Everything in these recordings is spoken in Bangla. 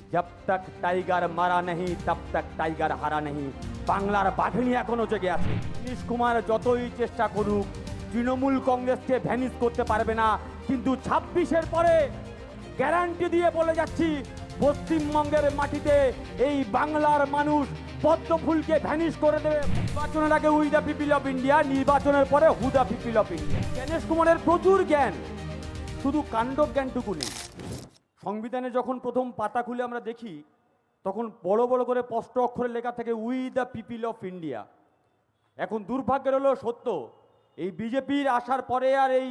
जब तक टाइगर मारा नहीं तब तक टाइगर हारा नहीं। বাংলার বাঘিনী এখনো জেগে আছে। নীতিশ কুমার যতই চেষ্টা করুক তৃণমূল কংগ্রেসকে ভ্যানিশ করতে পারবে না, কিন্তু 26-এর পরে গ্যারান্টি দিয়ে বলে যাচ্ছি পশ্চিমবঙ্গের মাটিতে এই বাংলার মানুষ পদ্ম ফুলকে ভ্যানিশ করে দেবে। নির্বাচনের আগে we the people of India, নির্বাচনের পরে who the people of India. Gyanesh কুমারের প্রচুর জ্ঞান, শুধু কাণ্ড জ্ঞানটুকু নেই। সংবিধানে যখন প্রথম পাতা খুলে আমরা দেখি তখন বড় বড় করে স্পষ্ট অক্ষরে লেখা থাকে we the people of India. এখন দুর্ভাগ্যের হলো সত্য, এই বিজেপির আসার পরে আর এই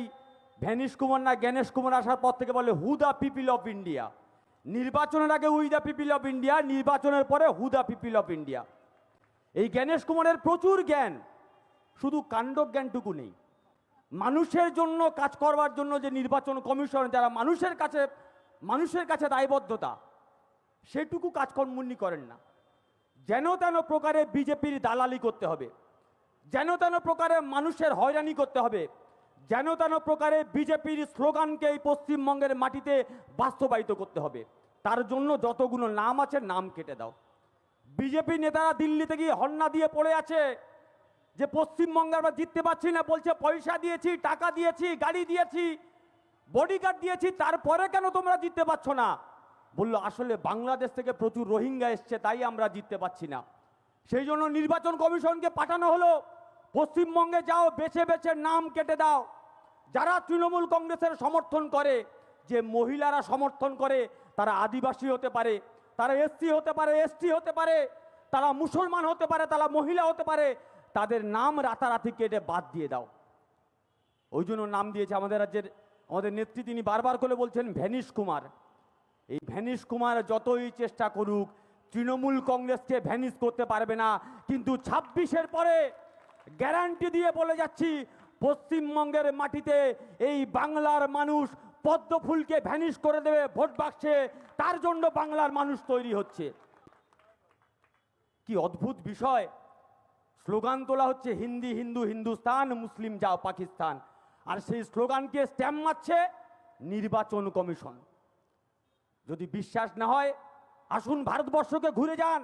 ভ্যানিশ কুমার না জ্ঞানেশ কুমার আসার পর থেকে বলে who the people of India. নির্বাচনের আগে we the people of India, নির্বাচনের পরে who the people of India. এই জ্ঞানেশ কুমারের প্রচুর জ্ঞান, শুধু কাণ্ড জ্ঞানটুকু নেই। মানুষের জন্য কাজ করবার জন্য যে নির্বাচন কমিশন, যারা মানুষের কাছে দায়বদ্ধতা, সেটুকু কাজকর্মনি করেন না। যেন তেন প্রকারে বিজেপির দালালি করতে হবে, যেন তেন প্রকারে মানুষের হয়রানি করতে হবে, যেন তেন প্রকারে বিজেপির স্লোগানকে এই পশ্চিমবঙ্গের মাটিতে বাস্তবায়িত করতে হবে। তার জন্য যতগুলো নাম আছে নাম কেটে দাও। বিজেপি নেতারা দিল্লিতে গিয়ে হন্না দিয়ে পড়ে আছে যে পশ্চিমবঙ্গে আমরা জিততে পারছি না, বলছে পয়সা দিয়েছি, টাকা দিয়েছি, গাড়ি দিয়েছি, বডিগার্ড দিয়েছি, তারপরে কেন তোমরা জিততে পারছো না? বললো আসলে বাংলাদেশ থেকে প্রচুর রোহিঙ্গা এসছে, তাই আমরা জিততে পারছি না। সেই জন্য নির্বাচন কমিশনকে পাঠানো হলো, পশ্চিমবঙ্গে যাও, বেছে বেছে নাম কেটে দাও। যারা তৃণমূল কংগ্রেসের সমর্থন করে, যে মহিলারা সমর্থন করে, তারা আদিবাসী হতে পারে, তারা এসসি হতে পারে, এসটি হতে পারে, তারা মুসলমান হতে পারে, তারা মহিলা হতে পারে, তাদের নাম রাতারাতি কেটে বাদ দিয়ে দাও। ওই জন্য নাম দিয়েছে আমাদের রাজ্যের আমাদের নেত্রী, তিনি বারবার করে বলছেন ভ্যানিশ কুমার। এই ভ্যানিশ কুমার যতই চেষ্টা করুক তৃণমূল কংগ্রেসকে ভ্যানিশ করতে পারবে না, কিন্তু 26-এর পরে গ্যারান্টি দিয়ে বলে যাচ্ছি পশ্চিমবঙ্গের মাটিতে এই বাংলার মানুষ পদ্ম ফুলকে ভ্যানিশ করে দেবে ভোট বাক্সে। তার জন্য বাংলার মানুষ তৈরি হচ্ছে। কি অদ্ভুত বিষয়! স্লোগান তোলা হচ্ছে হিন্দি হিন্দু হিন্দুস্তান, মুসলিম যাও পাকিস্তান, আর সেই স্লোগানকে স্ট্যাম্প মারছে নির্বাচন কমিশন। যদি বিশ্বাস না হয় আসুন ভারতবর্ষকে ঘুরে যান,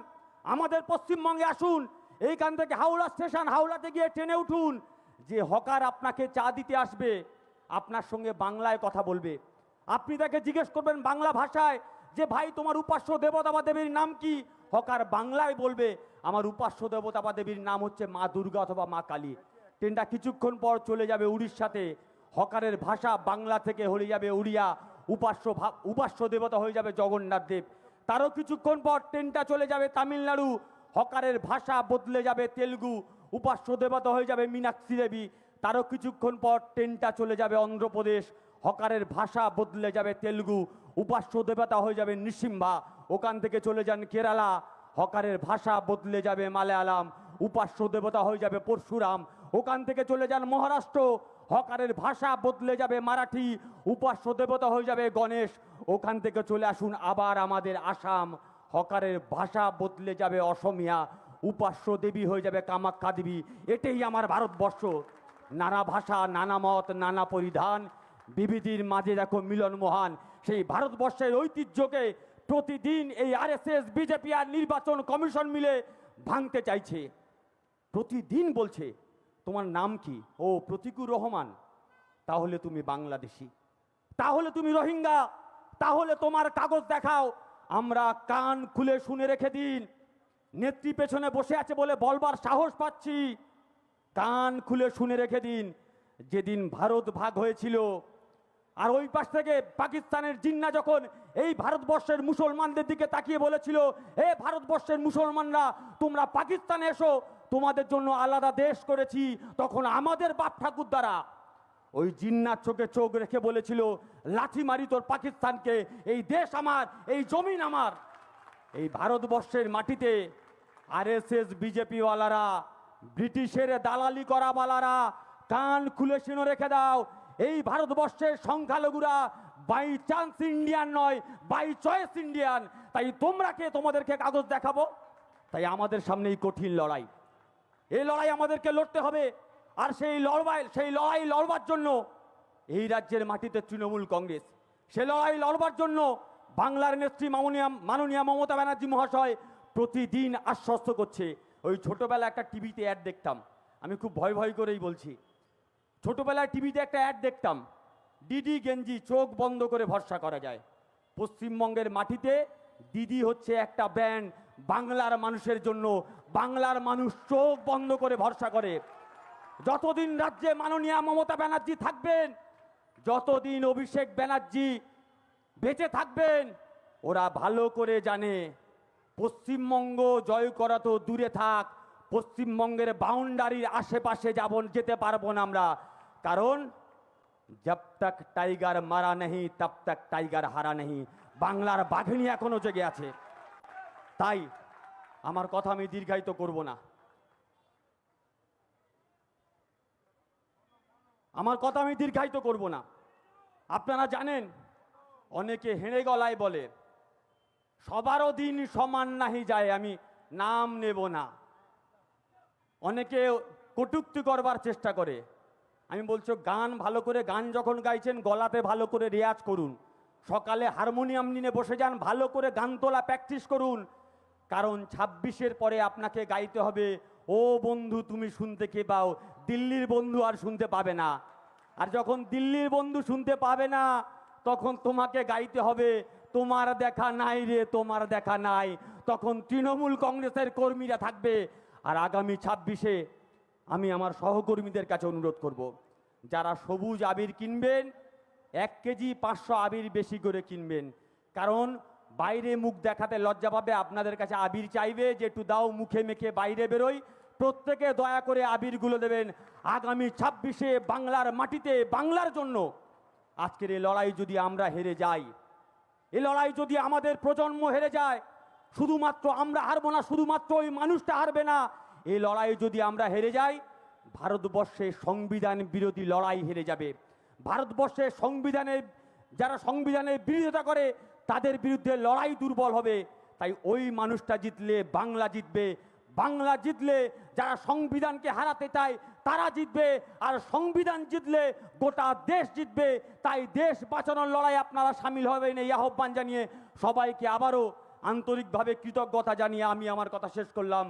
আমাদের পশ্চিমবঙ্গে আসুন, এইখান থেকে হাওড়া স্টেশন, হাওড়াতে গিয়ে ট্রেনে উঠুন, যে হকার আপনাকে চা দিতে আসবে আপনার সঙ্গে বাংলায় কথা বলবে। আপনি তাকে জিজ্ঞেস করবেন বাংলা ভাষায় যে ভাই তোমার উপাস্য দেবতা বা দেবীর নাম কি? হকার বাংলায় বলবে আমার উপাস্য দেবতা বা দেবীর নাম হচ্ছে মা দুর্গা অথবা মা কালী। ট্রেনটা কিছুক্ষণ পর চলে যাবে উড়িষ্যাতে, হকারের ভাষা বাংলা থেকে হয়ে যাবে উড়িয়া, উপাস্য দেবতা হয়ে যাবে জগন্নাথ দেব। তারও কিছুক্ষণ পর ট্রেনটা চলে যাবে তামিলনাড়ু, হকারের ভাষা বদলে যাবে তেলুগু, উপাস্য দেবতা হয়ে যাবে মীনাক্ষী দেবী। তারও কিছুক্ষণ পর ট্রেনটা চলে যাবে অন্ধ্রপ্রদেশ, হকারের ভাষা বদলে যাবে তেলুগু, উপাস্য দেবতা হয়ে যাবে নৃসিম্হা। ওখান থেকে চলে যান কেরালা, হকারের ভাষা বদলে যাবে মালায়ালাম, উপাস্য দেবতা হয়ে যাবে পরশুরাম। ওখান থেকে চলে যান মহারাষ্ট্র, হকারের ভাষা বদলে যাবে মারাঠি, উপাস্য দেবতা হয়ে যাবে গণেশ। ওখান থেকে চলে আসুন আবার আমাদের আসাম, হকারের ভাষা বদলে যাবে অসমিয়া, উপাস্য দেবী হয়ে যাবে কামাখ্যা দেবী। এটাই আমার ভারতবর্ষ। নানা ভাষা, নানা মত, নানা পরিধান, বিবিধির মাঝে দেখো মিলন মহান। সেই ভারতবর্ষের ঐতিহ্যকে প্রতিদিন এই আরএসএস, বিজেপি আর নির্বাচন কমিশন মিলে ভাঙতে চাইছে। প্রতিদিন বলছে তোমার নাম কি? ও প্রতীকুর রহমান, তাহলে তুমি বাংলাদেশি, তাহলে তুমি রোহিঙ্গা, তাহলে তোমার কাগজ দেখাও। আমরা কান খুলে শুনে রেখে দিন, নেত্রী পেছনে বসে আছে বলে বলবার সাহস পাচ্ছি। কান খুলে শুনে রেখে দিন, যেদিন ভারত ভাগ হয়েছিল আর ওই পাশ থেকে পাকিস্তানের জিন্না যখন এই ভারতবর্ষের মুসলমানদের দিকে তাকিয়ে বলেছিল এ ভারতবর্ষের মুসলমানরা তোমরা পাকিস্তানে এসো, তোমাদের জন্য আলাদা দেশ করেছি, তখন আমাদের বাপ ঠাকুর দ্বারা ওই জিন্নার চোখে চোখ রেখে বলেছিল লাঠি মারি তোর পাকিস্তানকে, এই দেশ আমার, এই জমিন আমার। এই ভারতবর্ষের মাটিতে আরএসএস বিজেপি ওয়ালারা, ব্রিটিশের দালালি করা বালারা, কান খুলে শুনে রেখে দাও, এই ভারতবর্ষের সংখ্যালঘুরা বাই চান্স ইন্ডিয়ান নয়, বাই চয়েস ইন্ডিয়ান। তাই তোমরা কে তোমাদেরকে কাগজ দেখাবো? তাই আমাদের সামনে এই কঠিন লড়াই, এই লড়াই আমাদেরকে লড়তে হবে। আর সেই লড়াই লড়বার জন্য এই রাজ্যের মাটিতে তৃণমূল কংগ্রেস, সে লড়াই লড়বার জন্য বাংলার নেত্রী মাননীয়া মমতা ব্যানার্জি মহাশয় প্রতিদিন আশ্বস্ত করছে। ওই ছোটবেলায় একটা টিভিতে অ্যাড দেখতাম, আমি খুব ভয় ভয় করেই বলছি, ছোটবেলায় টিভিতে একটা অ্যাড দেখতাম, দিদি গেঞ্জি চোখ বন্ধ করে ভরসা করা যায়। পশ্চিমবঙ্গের মাটিতে দিদি হচ্ছে একটা ব্যান্ড বাংলার মানুষের জন্য। বাংলার মানুষ চোখ বন্ধ করে ভরসা করে। যতদিন রাজ্যে মাননীয়া মমতা ব্যানার্জি থাকবেন, যতদিন অভিষেক ব্যানার্জি বেঁচে থাকবেন, ওরা ভালো করে জানে পশ্চিমবঙ্গ জয় করা তো দূরে থাক, পশ্চিমবঙ্গের বাউন্ডারির আশেপাশে যেতে পারবো না আমরা। কারণ জব তক টাইগার মারা নেই তব তক টাইগার হারা নেই। বাংলার বাঘিনী এখনো জেগে আছে। তাই আমার কথা আমি দীর্ঘায়িত করব না, আপনারা জানেন, অনেকে হেঁড়ে গলায় বলে সবারও দিন সমান নাহি যায়, আমি নাম নেব না। অনেকে কটূক্তি করবার চেষ্টা করে। আমি বলছি গান ভালো করে, গান যখন গাইছেন গলাতে ভালো করে রেয়াজ করুন, সকালে হারমোনিয়াম নিয়ে বসে যান, ভালো করে গান তোলা প্র্যাকটিস করুন। কারণ 26-এর পরে আপনাকে গাইতে হবে ও বন্ধু তুমি শুনতে কে পাও, দিল্লির বন্ধু আর শুনতে পাবে না। আর যখন দিল্লির বন্ধু শুনতে পাবে না, তখন তোমাকে গাইতে হবে তোমার দেখা নাই রে, তোমার দেখা নাই। তখন তৃণমূল কংগ্রেসের কর্মীরা থাকবে। আর আগামী 26-এ আমি আমার সহকর্মীদের কাছে অনুরোধ করব, যারা সবুজ আবির কিনবেন 1 কেজি 500 আবির বেশি করে কিনবেন। কারণ বাইরে মুখ দেখাতে লজ্জা পাবে, আপনাদের কাছে আবির চাইবে যে একটু দাও, মুখে মেখে বাইরে বেরোই। প্রত্যেকে দয়া করে আবিরগুলো দেবেন। আগামী 26-এ বাংলার মাটিতে বাংলার জন্য আজকের এই লড়াই যদি আমরা হেরে যাই, এই লড়াই যদি আমাদের প্রজন্ম হেরে যায়, শুধুমাত্র আমরা হারবো না, শুধুমাত্র ওই মানুষটা হারবে না, এই লড়াই যদি আমরা হেরে যাই, ভারতবর্ষে সংবিধান বিরোধী লড়াই হেরে যাবে। ভারতবর্ষে যারা সংবিধানের বিরোধিতা করে তাদের বিরুদ্ধে লড়াই দুর্বল হবে। তাই ওই মানুষটা জিতলে বাংলা জিতবে। বাংলা জিতলে যারা সংবিধানকে হারাতে চায় তারা জিতবে, আর সংবিধান জিতলে গোটা দেশ জিতবে। তাই দেশ বাঁচানোর লড়াই আপনারা সামিল হবেন, এই আহ্বান জানিয়ে সবাইকে আবারও আন্তরিকভাবে কৃতজ্ঞতা জানিয়ে আমি আমার কথা শেষ করলাম।